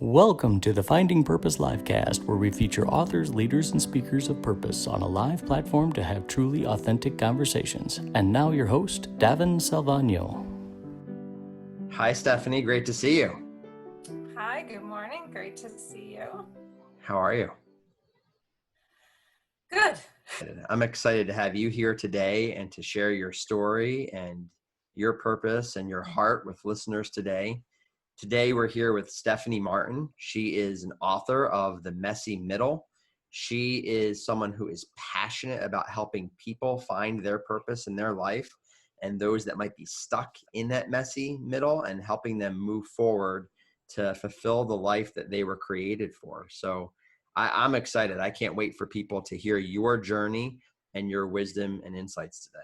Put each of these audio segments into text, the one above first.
Welcome to the Finding Purpose LiveCast, where we feature authors, leaders, and speakers of purpose on a live platform to have truly authentic conversations. And now your host, Davin Salvagno. Hi, Stephanie. Great to see you. Hi, good morning. Great to see you. How are you? Good. I'm excited to have you here today and to share your story and your purpose and your heart with listeners today. Today, we're here with Stephanie Martin. She is an author of The Messy Middle. She is someone who is passionate about helping people find their purpose in their life and those that might be stuck in that messy middle and helping them move forward to fulfill the life that they were created for. So I'm excited. I can't wait for people to hear your journey and your wisdom and insights today.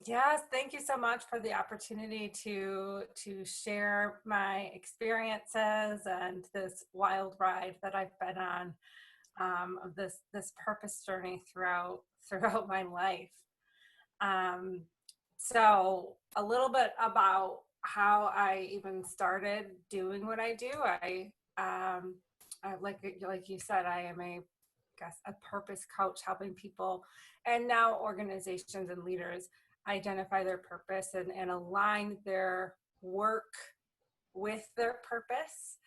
Yes, thank you so much for the opportunity to share my experiences and this wild ride that I've been on of this purpose journey throughout my life. So a little bit about how I even started doing what I do. Like you said, I am a purpose coach, helping people and now organizations and leaders identify their purpose and align their work with their purpose.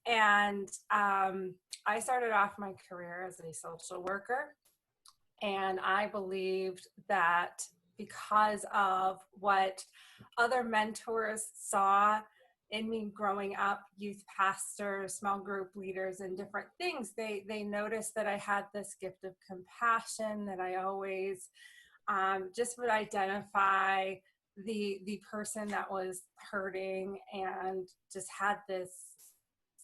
And I started off my career as a social worker, and I believed that because of what other mentors saw in me growing up, youth pastors, small group leaders, and different things, they noticed that I had this gift of compassion, that I always just would identify the person that was hurting and just had this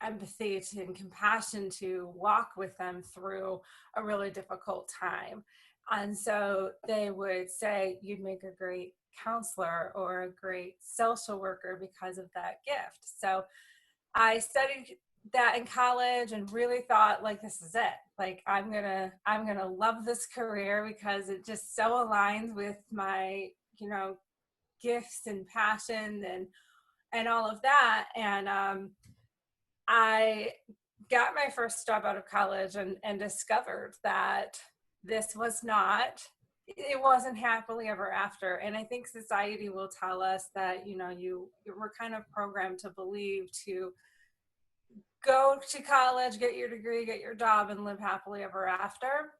empathy and compassion to walk with them through a really difficult time. And so they would say, you'd make a great counselor or a great social worker because of that gift. So I studied that in college and really thought, like, this is it. Like, I'm gonna love this career because it just so aligns with my, gifts and passion and all of that. And I got my first job out of college and discovered that this was not, it wasn't happily ever after. And I think society will tell us that, we're kind of programmed to believe to go to college, get your degree, get your job, and live happily ever after.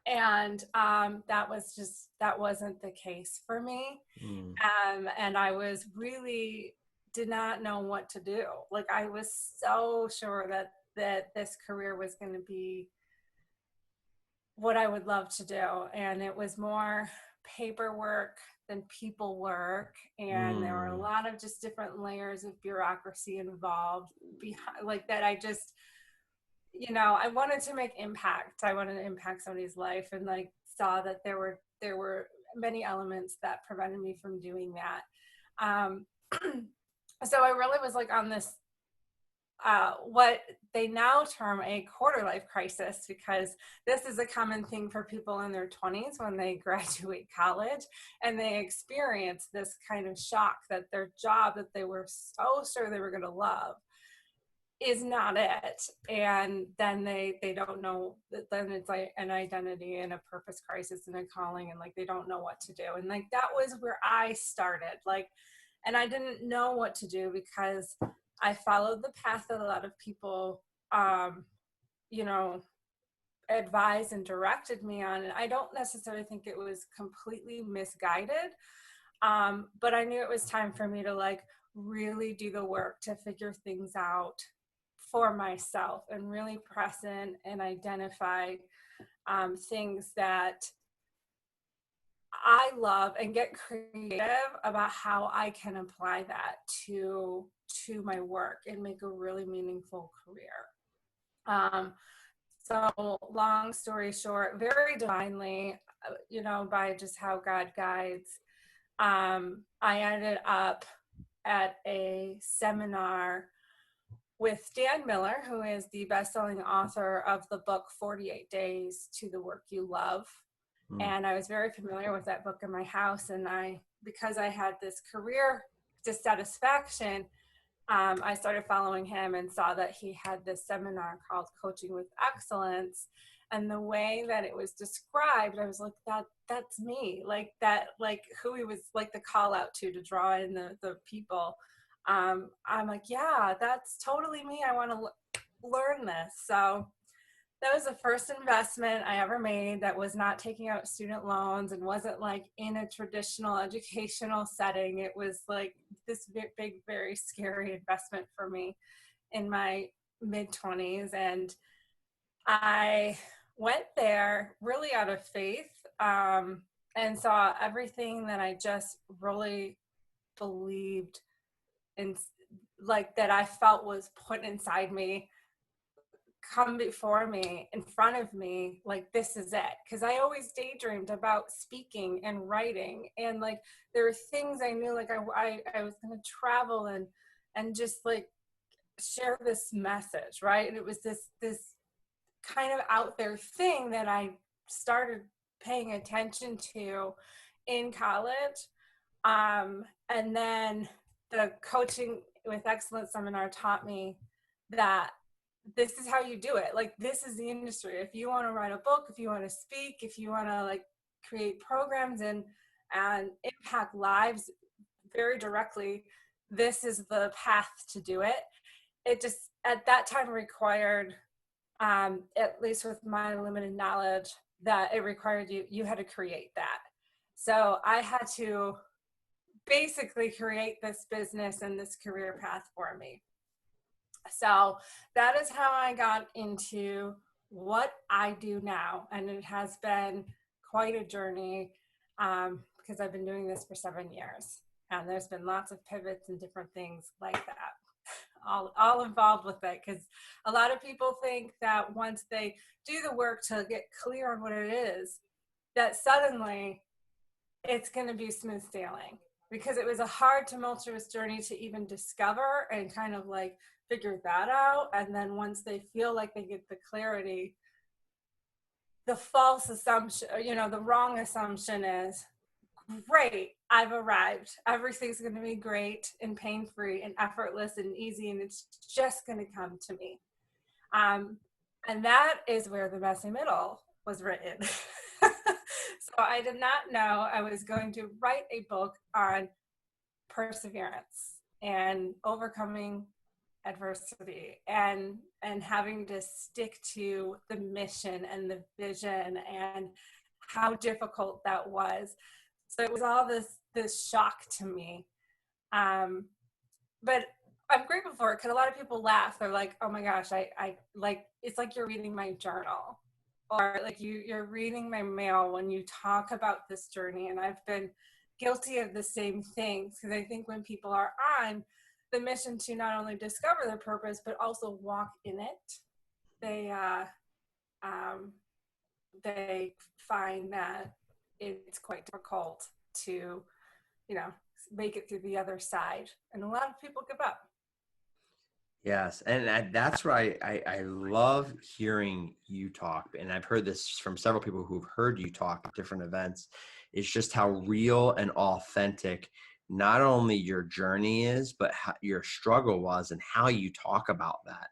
And that wasn't the case for me. And I was really did not know what to do. Like, I was so sure that this career was going to be what I would love to do. And it was more paperwork than people work. And there were a lot of just different layers of bureaucracy involved behind, like that. I just, I wanted to make impact. I wanted to impact somebody's life, and like saw that there were many elements that prevented me from doing that. So I really was like on this, what they now term a quarter life crisis, because this is a common thing for people in their 20s when they graduate college and they experience this kind of shock that their job that they were so sure they were going to love is not it. And then they don't know, then it's like an identity and a purpose crisis and a calling, and like they don't know what to do. And like that was where I started, like, and I didn't know what to do because I followed the path that a lot of people advised and directed me on. And I don't necessarily think it was completely misguided, but I knew it was time for me to like really do the work to figure things out for myself and really press in and identify things that I love and get creative about how I can apply that to my work and make a really meaningful career. So long story short, very divinely, by just how God guides, I ended up at a seminar with Dan Miller, who is the best-selling author of the book 48 Days to the Work You Love. And I was very familiar with that book in my house. And because I had this career dissatisfaction, I started following him and saw that he had this seminar called Coaching with Excellence. And the way that it was described, I was like, that's me. Like that, like who he was, like the call out to draw in the people. I'm like, yeah, that's totally me. I want to learn this. So that was the first investment I ever made that was not taking out student loans and wasn't like in a traditional educational setting. It was like this big, very scary investment for me in my mid 20s. And I went there really out of faith, and saw everything that I just really believed in, like that I felt was put inside me, come before me, in front of me, like this is it. Because I always daydreamed about speaking and writing, and like there were things I knew, like I was going to travel and just like share this message, right? And it was this kind of out there thing that I started paying attention to in college. And then the Coaching with Excellence seminar taught me that this is how you do it. Like, this is the industry. If you want to write a book, if you want to speak, if you want to like create programs and impact lives very directly, this is the path to do it. It just at that time required, at least with my limited knowledge, that it required you had to create that. So I had to basically create this business and this career path for me. So that is how I got into what I do now. And it has been quite a journey, because I've been doing this for 7 years. And there's been lots of pivots and different things like that, all involved with it. Because a lot of people think that once they do the work to get clear on what it is, that suddenly it's going to be smooth sailing. Because it was a hard, tumultuous journey to even discover and kind of like figure that out. And then once they feel like they get the clarity, the false assumption, the wrong assumption is, great, I've arrived. Everything's going to be great and pain-free and effortless and easy, and it's just going to come to me. And that is where the messy middle was written. So I did not know I was going to write a book on perseverance and overcoming adversity and having to stick to the mission and the vision and how difficult that was. So it was all this shock to me. But I'm grateful for it because a lot of people laugh. They're like, oh my gosh, I like, it's like you're reading my journal, or like you're reading my mail when you talk about this journey. And I've been guilty of the same things, because I think when people are on the mission to not only discover their purpose, but also walk in it, they find that it's quite difficult to, make it through the other side. And a lot of people give up. Yes. And that's why I love hearing you talk. And I've heard this from several people who've heard you talk at different events. It's just how real and authentic not only your journey is, but how your struggle was and how you talk about that.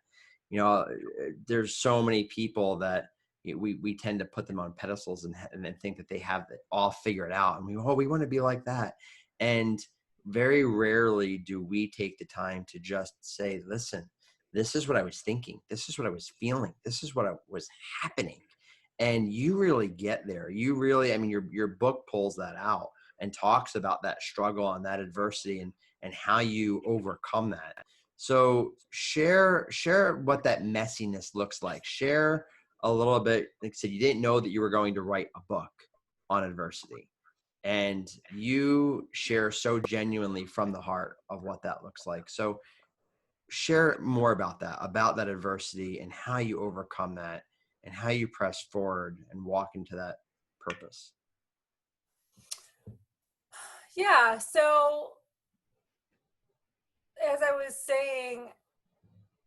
There's so many people that we tend to put them on pedestals and then think that they have it all figured out. And we want to be like that. And very rarely do we take the time to just say, listen, this is what I was thinking. This is what I was feeling. This is what was happening. And you really get there. You really, your book pulls that out and talks about that struggle and that adversity and how you overcome that. So share what that messiness looks like. Share a little bit. Like I said, you didn't know that you were going to write a book on adversity. And you share so genuinely from the heart of what that looks like. So share more about that adversity and how you overcome that and how you press forward and walk into that purpose. Yeah. So as I was saying,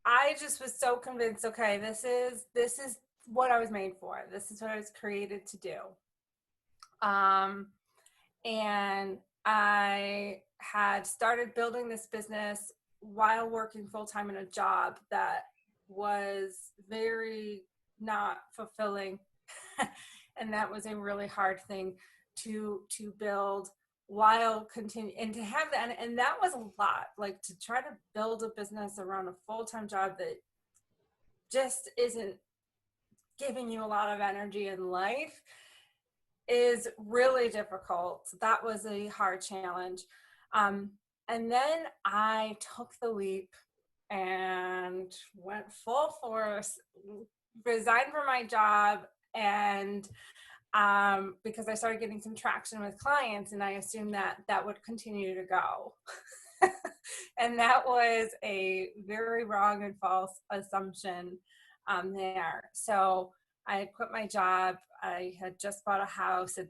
I just was so convinced, okay, this is what I was made for. This is what I was created to do. And I had started building this business while working full-time in a job that was very not fulfilling. And that was a really hard thing to build while continue, and to have that, and that was a lot, like to try to build a business around a full-time job that just isn't giving you a lot of energy in life is really difficult. That was a hard challenge. And then I took the leap and went full force, resigned from my job, and because I started getting some traction with clients, and I assumed that that would continue to go. And that was a very wrong and false assumption there. So I had quit my job. I had just bought a house, and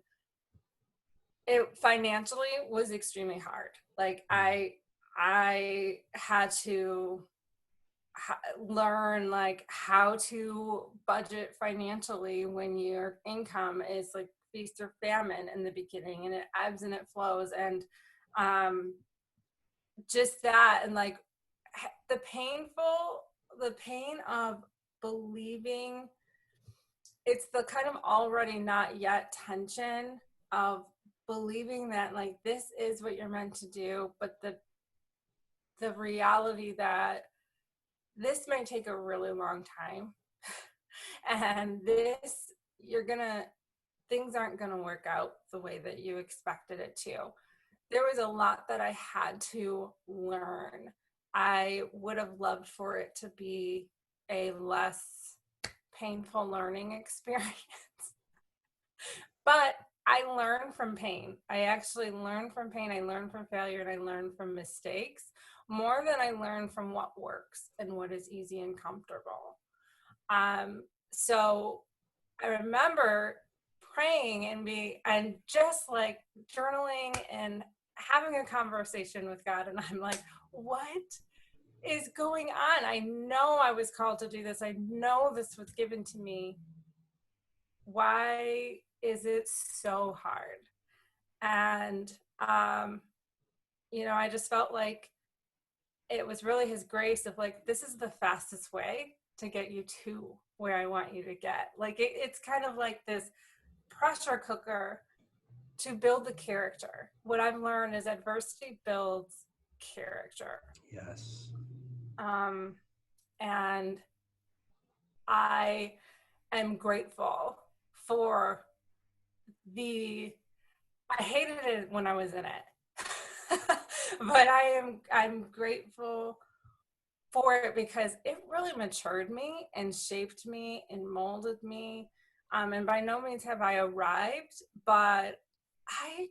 it financially was extremely hard. Like I had to learn like how to budget financially when your income is like feast or famine in the beginning, and it ebbs and it flows, and just that, and like the pain of believing, it's the kind of already not yet tension of believing that like this is what you're meant to do, but the reality that this might take a really long time and things aren't gonna work out the way that you expected it to. There was a lot that I had to learn. I would have loved for it to be a less painful learning experience. But I learned from pain. I actually learned from pain. I learned from failure, and I learned from mistakes more than I learned from what works and what is easy and comfortable. So I remember praying and just like journaling and having a conversation with God. And I'm like, what is going on? I know I was called to do this. I know this was given to me. Why is it so hard? And, I just felt like it was really his grace of like, this is the fastest way to get you to where I want you to get. Like, it's kind of like this pressure cooker to build the character. What I've learned is adversity builds character. Yes. And I am grateful for I hated it when I was in it, but I'm grateful for it because it really matured me and shaped me and molded me. And by no means have I arrived, but I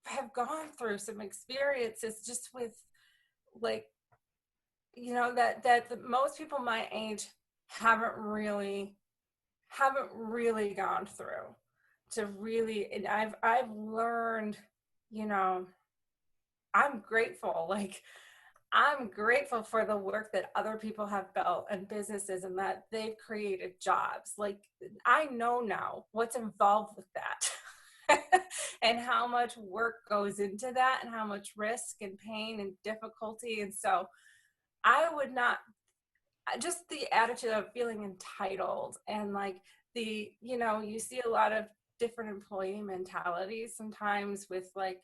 have gone through some experiences just with like, that most people my age haven't really gone through to really, and I've learned, I'm grateful. Like, I'm grateful for the work that other people have built and businesses, and that they've created jobs. Like, I know now what's involved with that and how much work goes into that and how much risk and pain and difficulty. And so I would not, just the attitude of feeling entitled and like you see a lot of different employee mentalities sometimes with like,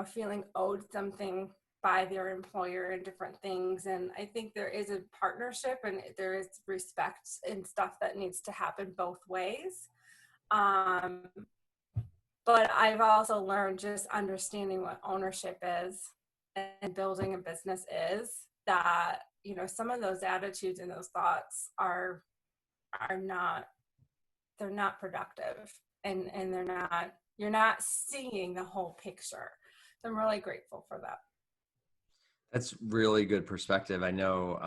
feeling owed something by their employer and different things. And I think there is a partnership and there is respect and stuff that needs to happen both ways. But I've also learned just understanding what ownership is and building a business is, that, some of those attitudes and those thoughts are not, they're not productive, and you're not seeing the whole picture. So I'm really grateful for that. That's really good perspective. I know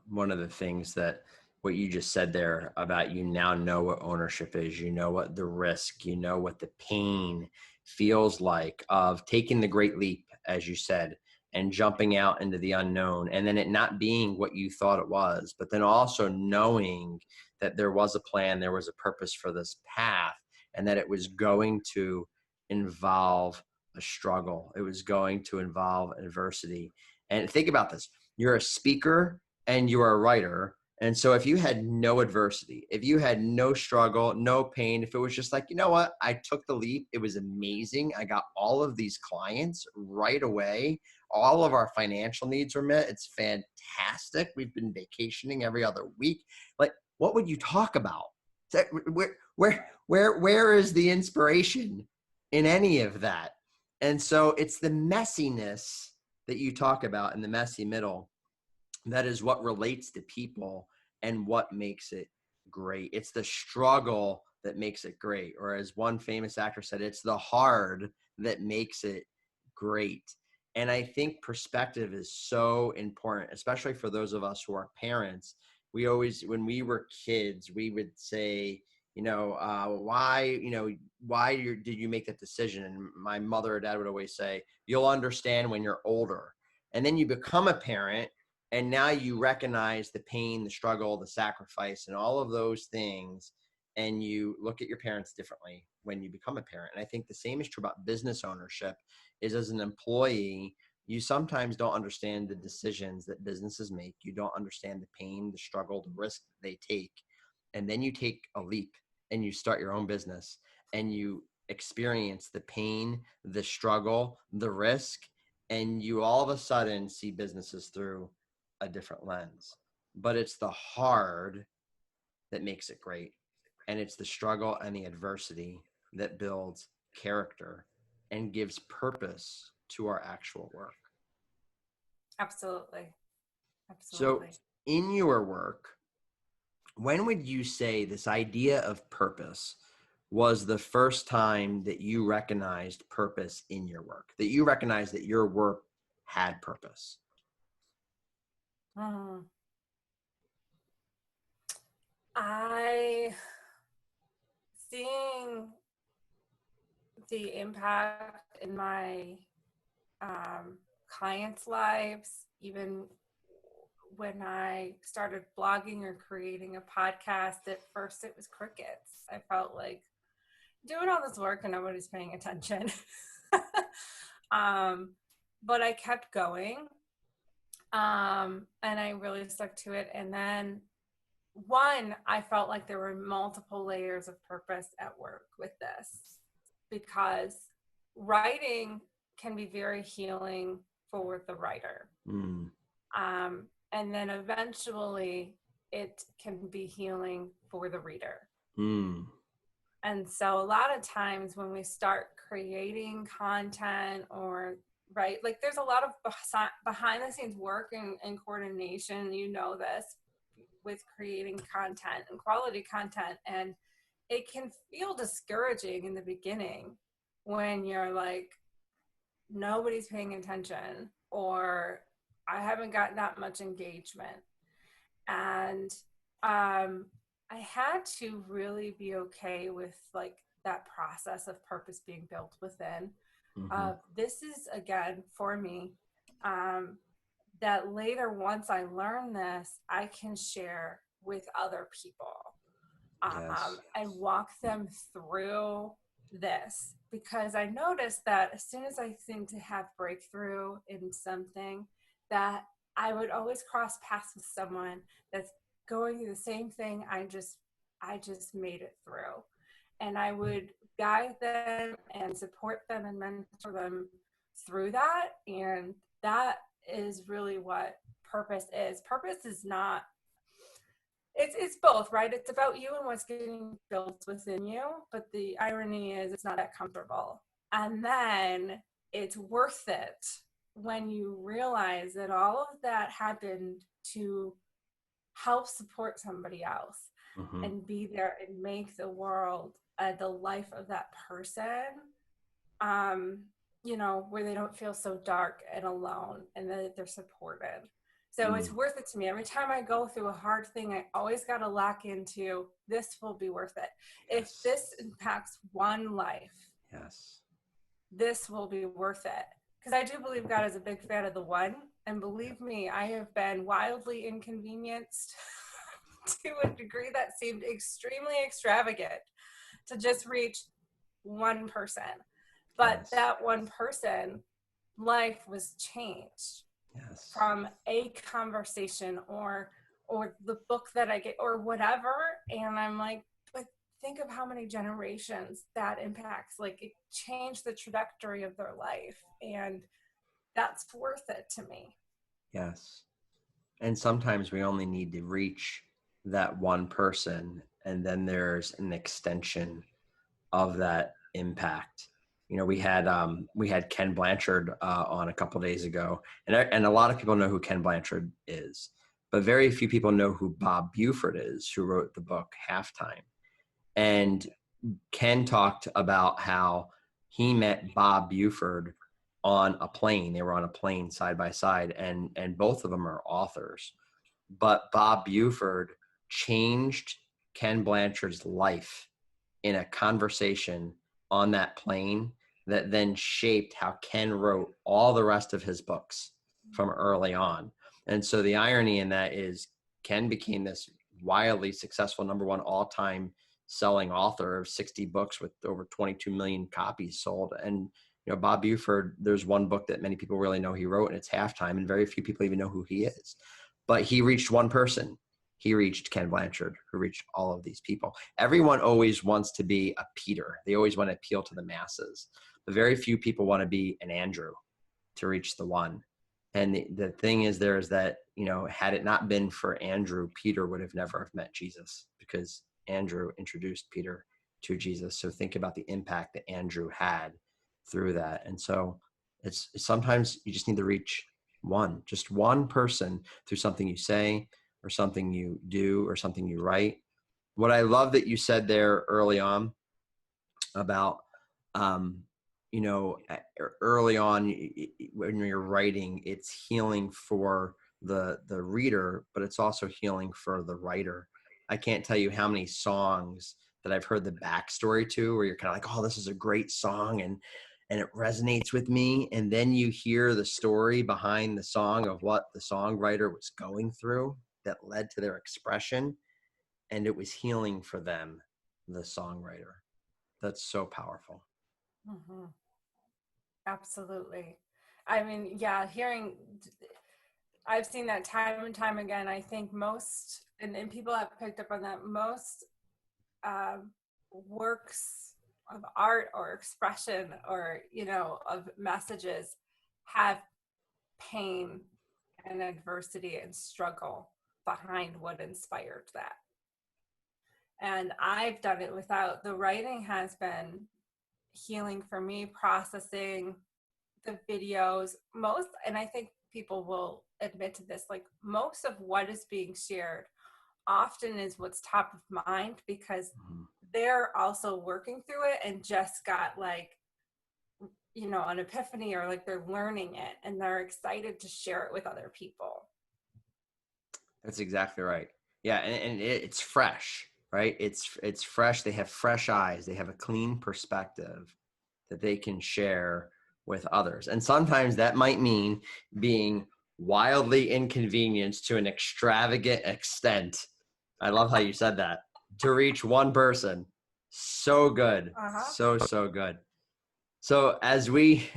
one of the things that what you just said there about, you now know what ownership is, you know what the risk, you know what the pain feels like of taking the great leap, as you said, and jumping out into the unknown, and then it not being what you thought it was, but then also knowing that there was a plan, there was a purpose for this path, and that it was going to involve a struggle. It was going to involve adversity. And think about this. You're a speaker and you are a writer. And so if you had no adversity, if you had no struggle, no pain, if it was just like, you know what, I took the leap, it was amazing. I got all of these clients right away. All of our financial needs were met. It's fantastic. We've been vacationing every other week. Like, what would you talk about? Where is the inspiration in any of that? And so it's the messiness that you talk about in the messy middle. That is what relates to people and what makes it great. It's the struggle that makes it great. Or as one famous actor said, it's the hard that makes it great. And I think perspective is so important, especially for those of us who are parents. We always, when we were kids, we would say, why did you make that decision? And my mother or dad would always say, you'll understand when you're older. And then you become a parent, and now you recognize the pain, the struggle, the sacrifice, and all of those things. And you look at your parents differently when you become a parent. And I think the same is true about business ownership. Is as an employee, you sometimes don't understand the decisions that businesses make. You don't understand the pain, the struggle, the risk they take. And then you take a leap and you start your own business and you experience the pain, the struggle, the risk, and you all of a sudden see businesses through a different lens. But it's the hard that makes it great. And it's the struggle and the adversity that builds character and gives purpose to our actual work. Absolutely. So in your work, when would you say this idea of purpose was the first time that you recognized purpose in your work, that you recognized that your work had purpose? Seeing the impact in my clients' lives, even when I started blogging or creating a podcast, at first it was crickets. I felt like doing all this work and nobody's paying attention. But I kept going, and I really stuck to it. And then I felt like there were multiple layers of purpose at work with this, because writing can be very healing for the writer. And then eventually it can be healing for the reader. And so a lot of times when we start creating content or like there's a lot of behind the scenes work and coordination, this, with creating content and quality content. And it can feel discouraging in the beginning when you're like, nobody's paying attention, or I haven't got that much engagement. And I had to really be okay with like that process of purpose being built within. This is, again, for me, that later, once I learn this, I can share with other people and walk them through this. Because I noticed that as soon as I seemed to have breakthrough in something, that I would always cross paths with someone that's going through the same thing I just made it through. And I would guide them and support them and mentor them through that. And that is really what purpose is. Purpose is not, it's both, right? It's about you and what's getting built within you. But the irony is it's not that comfortable. And then it's worth it when you realize that all of that happened to help support somebody else and be there and make the world, the life of that person, where they don't feel so dark and alone, and that they're supported. So it's worth it to me. Every time I go through a hard thing, I always got to lock into, this will be worth it. If this impacts one life, this will be worth it. Because I do believe God is a big fan of the one. And believe me, I have been wildly inconvenienced to a degree that seemed extremely extravagant to just reach one person. But Yes. that one person, life was changed Yes. from a conversation or the book that I get or whatever. And I'm like, but think of how many generations that impacts. Like, it changed the trajectory of their life, and that's worth it to me. Yes. And sometimes we only need to reach that one person, and then there's an extension of that impact. You know, we had Ken Blanchard on a couple days ago, and a lot of people know who Ken Blanchard is, but very few people know who Bob Buford is, who wrote the book Halftime. And Ken talked about how he met Bob Buford on a plane. They were on a plane side by side, and both of them are authors. But Bob Buford changed Ken Blanchard's life in a conversation on that plane that then shaped how Ken wrote all the rest of his books from early on. And so the irony in that is Ken became this wildly successful #1 all-time selling author of 60 books with over 22 million copies sold. And you know, Bob Buford, there's one book that many people really know he wrote, and it's Halftime, and very few people even know who he is. But he reached one person. He reached Ken Blanchard, who reached all of these people. Everyone always wants to be a Peter. They always want to appeal to the masses. But very few people want to be an Andrew to reach the one. And the thing is there is that, you know, had it not been for Andrew, Peter would have never have met Jesus, because Andrew introduced Peter to Jesus. So think about the impact that Andrew had through that. And so it's sometimes you just need to reach just one person through something you say or something you do or something you write. What I love that you said there early on about, you know, early on when you're writing, it's healing for the reader, but it's also healing for the writer. I can't tell you how many songs that I've heard the backstory to where you're kind of like, oh, this is a great song, and it resonates with me. And then you hear the story behind the song of what the songwriter was going through that led to their expression. And it was healing for them, the songwriter. That's so powerful. Mm-hmm. Absolutely. I mean, yeah, I've seen that time and time again. I think most, and people have picked up on that, most works of art or expression or, you know, of messages have pain and adversity and struggle behind what inspired that. And I've done it without. The writing has been healing for me, processing the videos, and I think people will admit to this, like most of what is being shared often is what's top of mind, because they're also working through it and just got, like, you know, an epiphany, or like they're learning it and they're excited to share it with other people. That's exactly right. Yeah, and it's fresh, right? It's fresh. They have fresh eyes. They have a clean perspective that they can share with others. And sometimes that might mean being wildly inconvenienced to an extravagant extent. I love how you said that. To reach one person. So good. So good. So as we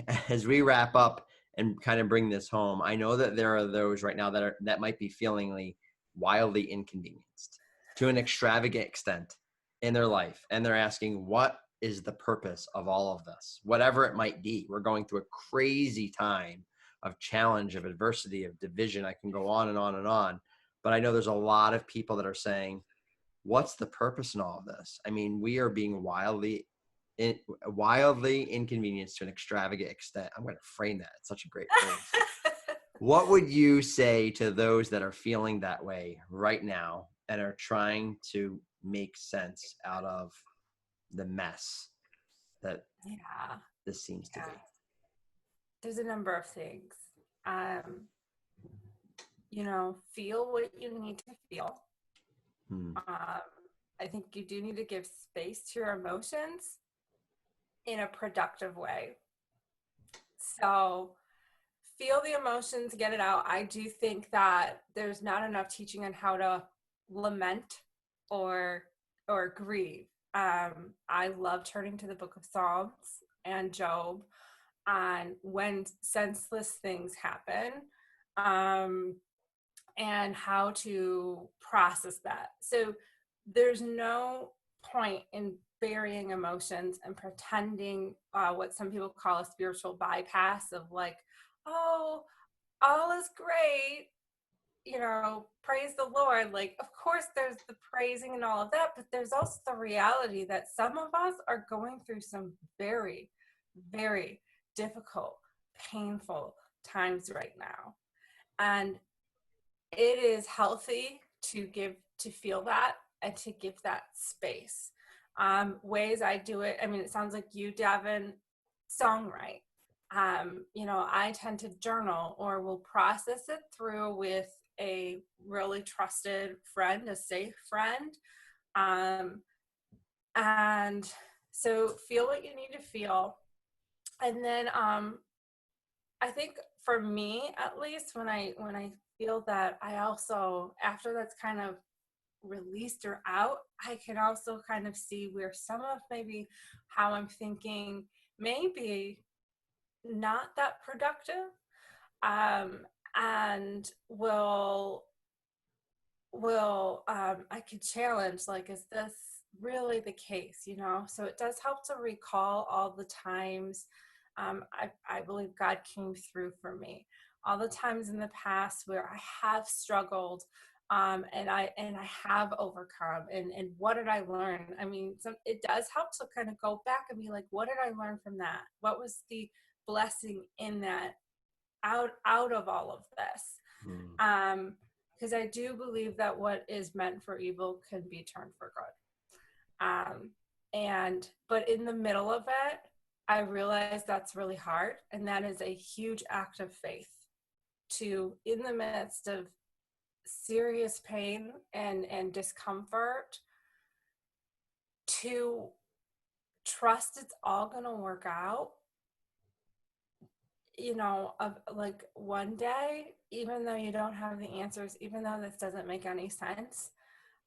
wrap up and kind of bring this home, I know that there are those right now that might be feeling wildly inconvenienced to an extravagant extent in their life, and they're asking, what is the purpose of all of this? Whatever it might be. We're going through a crazy time of challenge, of adversity, of division. I can go on and on and on, but I know there's a lot of people that are saying, what's the purpose in all of this? I mean, we are being wildly inconvenienced to an extravagant extent. I'm going to frame that. It's such a great phrase. What would you say to those that are feeling that way right now and are trying to make sense out of the mess that this seems to be? There's a number of things. You know, feel what you need to feel. I think you do need to give space to your emotions in a productive way. So feel the emotions, get it out. I do think that there's not enough teaching on how to lament or grieve. I love turning to the Book of Psalms and Job on when senseless things happen, and how to process that. So there's no point in burying emotions and pretending what some people call a spiritual bypass of like, oh, all is great, praise the Lord. Like, of course, there's the praising and all of that, but there's also the reality that some of us are going through some very, very difficult, painful times right now. And it is healthy to feel that and to give that space. Ways I do it, I mean, it sounds like you, Davin, songwrite. I tend to journal or will process it through with a really trusted friend, a safe friend. And so feel what you need to feel. And then I think for me, at least, when I feel that, I also, after that's kind of released or out, I can also kind of see where some of maybe how I'm thinking maybe not that productive, and will I could challenge, like, is this really the case? So it does help to recall all the times I believe God came through for me, all the times in the past where I have struggled, and I have overcome, and what did I learn? I mean, it does help to kind of go back and be like, what did I learn from that? What was the blessing in that, out of all of this? Because I do believe that what is meant for evil can be turned for good. But in the middle of it, I realize that's really hard, and that is a huge act of faith to, in the midst of serious pain and discomfort, to trust it's all going to work out. Like, one day, even though you don't have the answers, even though this doesn't make any sense,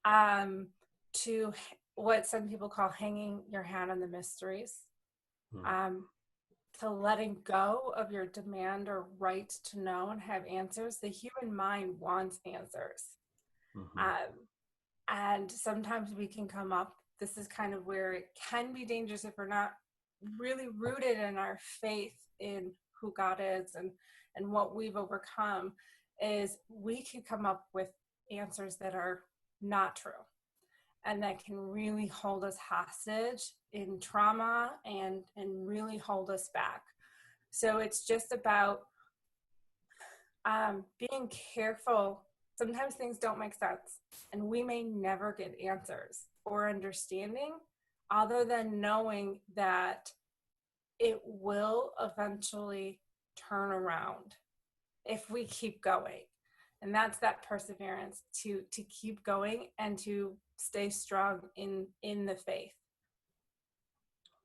to what some people call hanging your hat on the mysteries, to letting go of your demand or right to know and have answers. The human mind wants answers. And sometimes we can come up, this is kind of where it can be dangerous if we're not really rooted in our faith in who God is and what we've overcome, is we can come up with answers that are not true and that can really hold us hostage in trauma and really hold us back. So it's just about being careful. Sometimes things don't make sense, and we may never get answers or understanding, other than knowing that it will eventually turn around if we keep going. And that's that perseverance to keep going and to stay strong in the faith.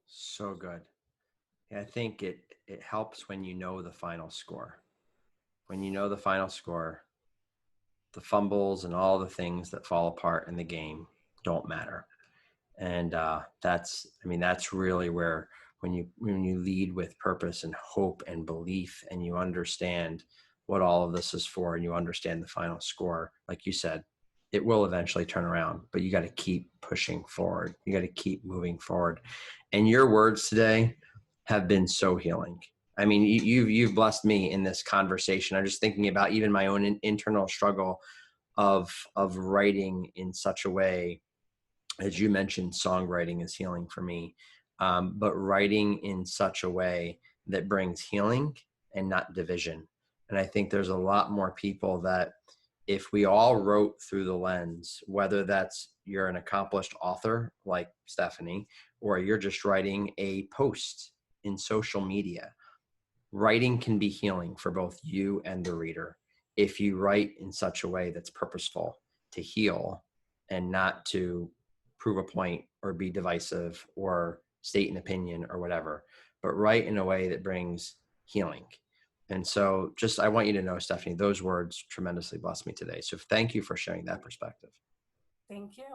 So good. Yeah, I think it helps when you know the final score. When you know the final score, the fumbles and all the things that fall apart in the game don't matter. And that's really where, when you lead with purpose and hope and belief, and you understand what all of this is for, and you understand the final score, like you said, it will eventually turn around, but you got to keep pushing forward. You got to keep moving forward. And your words today have been so healing. I mean, you've blessed me in this conversation. I'm just thinking about even my own internal struggle of writing in such a way. As you mentioned, songwriting is healing for me, but writing in such a way that brings healing and not division. And I think there's a lot more people that, if we all wrote through the lens, whether that's you're an accomplished author like Stephanie, or you're just writing a post in social media, writing can be healing for both you and the reader if you write in such a way that's purposeful to heal and not to prove a point or be divisive or state an opinion or whatever, but write in a way that brings healing. And so I want you to know, Stephanie, those words tremendously blessed me today. So thank you for sharing that perspective. Thank you.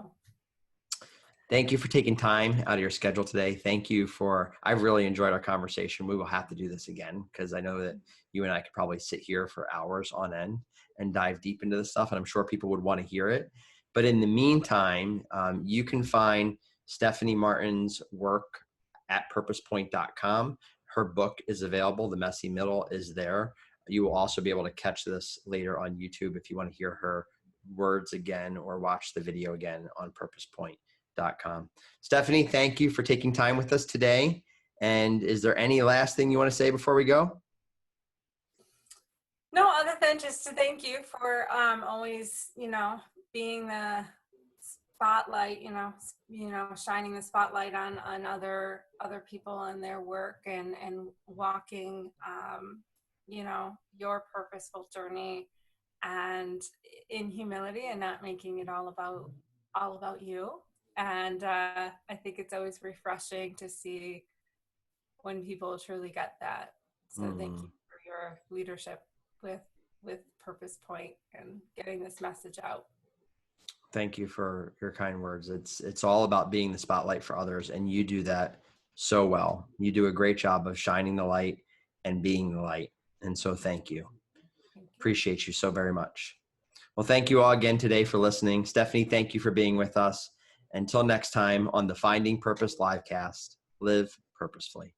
Thank you for taking time out of your schedule today. Thank you I've really enjoyed our conversation. We will have to do this again because I know that you and I could probably sit here for hours on end and dive deep into this stuff. And I'm sure people would want to hear it. But in the meantime, you can find Stephanie Martin's work at purposepoint.com. Her book is available. The Messy Middle is there. You will also be able to catch this later on YouTube if you want to hear her words again or watch the video again on purposepoint.com. Stephanie, thank you for taking time with us today. And is there any last thing you want to say before we go? No, other than just to thank you for always, being the spotlight, shining the spotlight on other people and their work and walking, your purposeful journey and in humility and not making it all about you. And I think it's always refreshing to see when people truly get that. So thank you for your leadership with Purpose Point and getting this message out. Thank you for your kind words. It's all about being the spotlight for others, and you do that so well. You do a great job of shining the light and being the light. And so thank you. Appreciate you so very much. Well, thank you all again today for listening. Stephanie, thank you for being with us. Until next time on the Finding Purpose LiveCast, live purposefully.